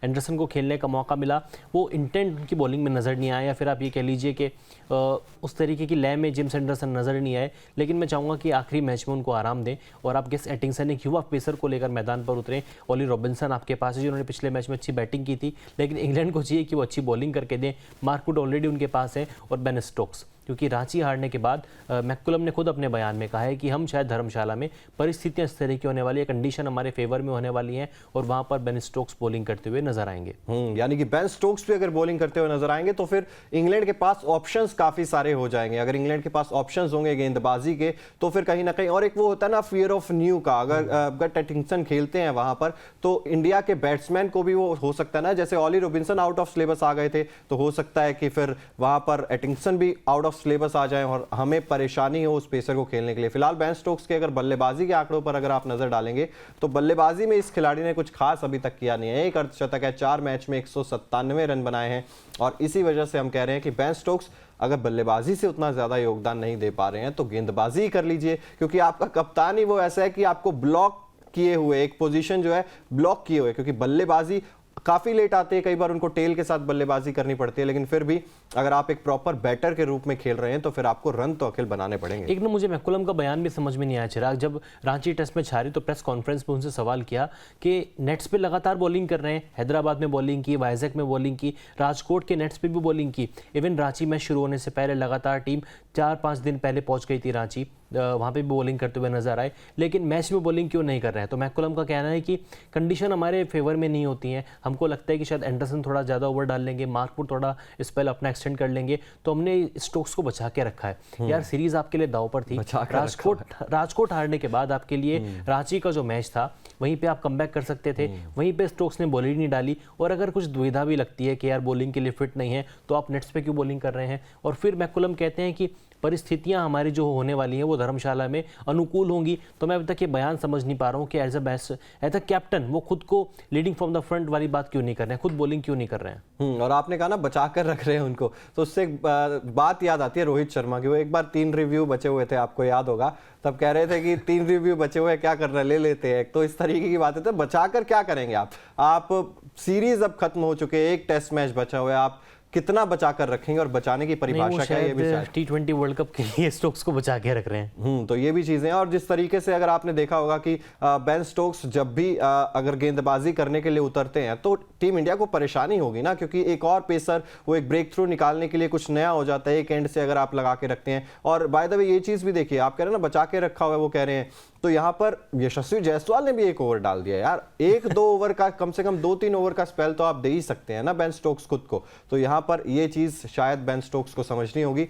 Anderson को खेलने का मौका मिला, वो इंटेंट उनकी बॉलिंग में नज़र नहीं आया, या फिर आप ये कह लीजिए कि उस तरीके की लय में जेम्स एंडरसन नज़र नहीं आए। लेकिन मैं चाहूँगा कि आखिरी मैच में उनको आराम दें और आप गेस एटिंगसन एक युवा पेसर को लेकर मैदान पर उतरें। ओली रॉबिन्सन आपके पास है जिन्होंने पिछले मैच में अच्छी बैटिंग की थी, लेकिन इंग्लैंड को चाहिए कि वो अच्छी बॉलिंग करके दें। मार्क वुड ऑलरेडी उनके पास है और बेन स्टोक्स, क्योंकि रांची हारने के बाद मैककुलम ने खुद अपने बयान में कहा है कि हम शायद धर्मशाला में परिस्थितियां इस तरह की होने वाली है, कंडीशन हमारे फेवर में होने वाली है और वहां पर बेन स्टोक्स बॉलिंग करते हुए नजर आएंगे। यानी कि बेन स्टोक्स भी अगर बॉलिंग करते हुए नजर आएंगे तो फिर इंग्लैंड के पास ऑप्शंस काफी सारे हो जाएंगे। अगर इंग्लैंड के पास ऑप्शंस होंगे गेंदबाजी के तो फिर कहीं ना कहीं, और एक वो होता है ना फियर ऑफ न्यू का, अगर एटिंगसन खेलते हैं वहां पर तो इंडिया के बैट्समैन को भी वो हो सकता है ना, जैसे Ollie Robinson out of syllabus आ गए थे तो हो सकता है कि फिर वहां पर एटिंगसन भी आउट ऑफ सिलेबस आ जाए और हमें परेशानी हो उस पेसर को खेलने के लिए। फिलहाल बेन स्टोक्स के अगर बल्लेबाजी के आंकड़ों पर अगर आप नजर डालेंगे तो बल्लेबाजी में इस खिलाड़ी ने कुछ खास अभी तक किया नहीं है। एक अर्धशतक है, 4 मैच में 197 रन बनाए हैं और इसी वजह से हम कह रहे हैं कि बेन स्टोक्स अगर बल्लेबाजी से उतना ज्यादा योगदान नहीं दे पा रहे हैं तो गेंदबाजी ही कर लीजिए, क्योंकि आपका कप्तान ही वो ऐसा है कि आपको ब्लॉक किए हुए एक पोजीशन जो है ब्लॉक किए हुए, क्योंकि बल्लेबाजी काफी लेट आते हैं, कई बार उनको टेल के साथ बल्लेबाजी करनी पड़ती है, लेकिन फिर भी अगर आप एक प्रॉपर बैटर के रूप में खेल रहे हैं तो फिर आपको रन तो अकेले बनाने पड़ेंगे। एक ना मुझे मैकुलम का बयान भी समझ में नहीं आया चिराग, जब रांची टेस्ट में हारी तो प्रेस कॉन्फ्रेंस में उनसे सवाल किया कि नेट्स पे लगातार बॉलिंग कर रहे हैं, हैदराबाद में बॉलिंग की, वाइजैक में बॉलिंग की, राजकोट के नेट्स पे भी बॉलिंग की, इवन रांची मैच शुरू होने से पहले लगातार टीम 4-5 दिन पहले पहुंच गई थी रांची, वहाँ पे भी बॉलिंग करते हुए नजर आए, लेकिन मैच में बॉलिंग क्यों नहीं कर रहे हैं? तो मैकुलम का कहना है कि कंडीशन हमारे फेवर में नहीं होती हैं, हमको लगता है कि शायद एंडरसन थोड़ा ज़्यादा ओवर डाल लेंगे, मार्कवुड थोड़ा स्पेल अपना एक्सटेंड कर लेंगे, तो हमने स्टोक्स को बचा के रखा है। यार सीरीज आपके लिए दांव पर थी, राजकोट हारने के बाद आपके लिए रांची का जो मैच था वहीं पे आप कमबैक कर सकते थे, वहीं पे स्टोक्स ने बॉलिंग नहीं डाली, और अगर कुछ दुविधा भी लगती है कि यार बॉलिंग के लिए फिट नहीं है तो आप नेट्स पे क्यों बॉलिंग कर रहे हैं? और फिर मैकुलम कहते हैं कि परिस्थितियां हमारी जो होने वाली हैं वो धर्मशाला में अनुकूल होंगी। तो मैं अभी तक ये बयान समझ नहीं पा रहा हूँ कि एज अ कैप्टन वो खुद को लीडिंग फ्रॉम द फ्रंट वाली बात क्यों नहीं कर रहे हैं, खुद बॉलिंग क्यों नहीं कर रहे हैं। और आपने कहा ना बचा कर रख रहे हैं उनको, तो उससे एक बात याद आती है रोहित शर्मा की। वो एक बार 3 रिव्यू बचे हुए थे, आपको याद होगा, तब कह रहे थे कि 3 रिव्यू बचे हुए क्या कर रहे, ले लेते हैं। तो इस तरीके की बातें, तो बचा कर क्या करेंगे आप सीरीज अब खत्म हो चुके, एक टेस्ट मैच बचा हुआ है, आप कितना बचा कर रखेंगे और बचाने की परिभाषा क्या है? ये भी T20 वर्ल्ड कप के लिए स्टोक्स को बचा के रख रहे हैं। तो ये भी चीजें हैं। और जिस तरीके से अगर आपने देखा होगा कि बेन स्टोक्स जब भी अगर गेंदबाजी करने के लिए उतरते हैं तो टीम इंडिया को परेशानी होगी ना, क्योंकि एक और पेसर वो एक ब्रेक थ्रू निकालने के लिए कुछ नया हो जाता है एक एंड से अगर आप लगा के रखते हैं। और बाय द वे ये चीज भी देखिए, आप कह रहे हैं ना बचा के रखा हुआ है, वो कह रहे हैं, तो यहाँ पर यशस्वी जायसवाल ने भी एक ओवर डाल दिया यार। 1-2 ओवर का, कम से कम 2-3 ओवर का स्पेल तो आप दे ही सकते हैं ना बेन स्टोक्स खुद को। तो यहाँ पर ये चीज शायद बेन स्टोक्स को समझनी होगी।